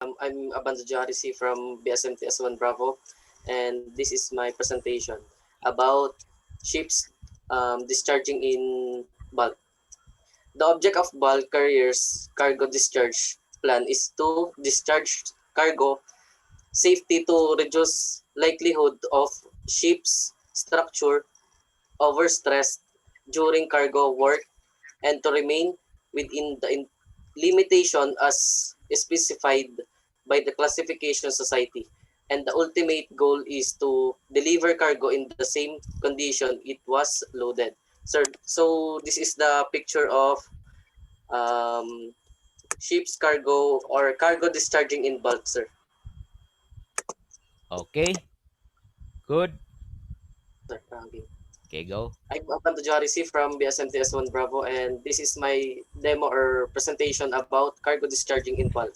I'm Abanza Joharisi from BSMTS1 Bravo, and this is my presentation about ships discharging in bulk. The object of bulk carriers cargo discharge plan is to discharge cargo safety to reduce likelihood of ships structure overstressed during cargo work and to remain within the limitation as specified by the classification society. And the ultimate goal is to deliver cargo in the same condition it was loaded. Sir, so this is the picture of um, ship's cargo or cargo discharging in bulk, sir. Okay, good. Sir, Okay, go. I'm Apanto Joharisi from BSMTS1 Bravo, and this is my demo or presentation about cargo discharging in bulk.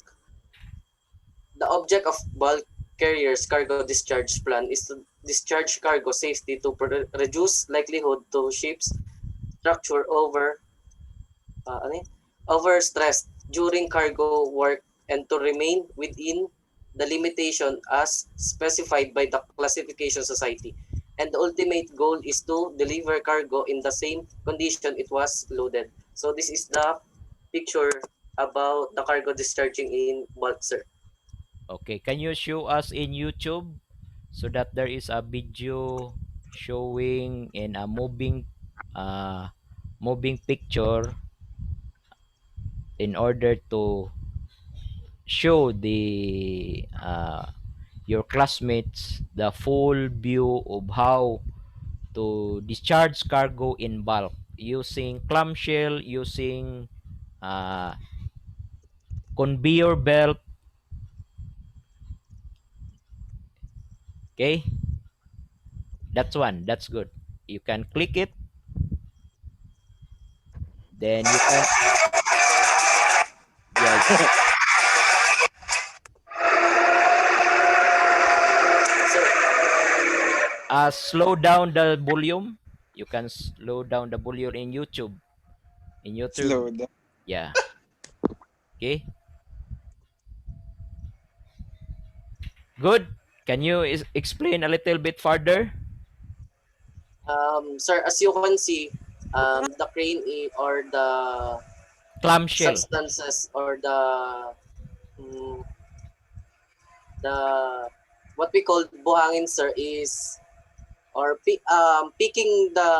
The object of bulk carriers cargo discharge plan is to discharge cargo safely to reduce likelihood to ships structure ano yun? Overstressed during cargo work and to remain within the limitation as specified by the classification society. And the ultimate goal is to deliver cargo in the same condition it was loaded. So this is the picture about the cargo discharging in bulk, sir. Okay, can you show us in YouTube so that there is a video showing in a uh moving picture in order to show the your classmates the full view of how to discharge cargo in bulk using clamshell, using uh, conveyor belt. Okay, that's one. That's good. You can click it, then you can, yeah, Sir, slow down the volume. You can slow down the volume in YouTube. In YouTube, Slow down. yeah. Okay, good. Can you explain a little bit further? sir, as you can see, the crane or the Clamshell. substances or mm, the what we call buhangin, sir, is or picking the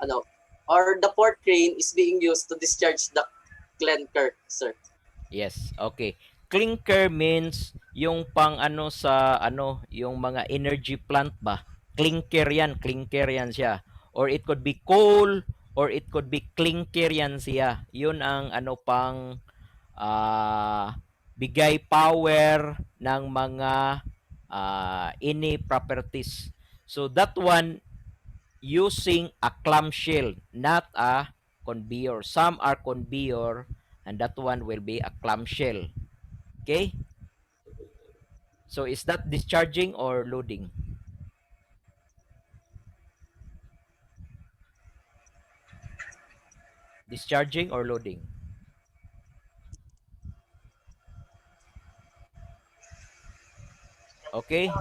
ano or the port crane is being used to discharge the clinker, sir. Yes, okay. Clinker means yung pang ano sa ano, yung mga energy plant ba? Clinker yan siya. Or it could be coal or it could be clinker yan siya. Yun ang ano pang bigay power ng mga any properties. So that one using a clamshell, not a conveyor. Some are conveyor and that one will be a clamshell. Okay? So is that discharging or loading? Discharging or loading? Okay?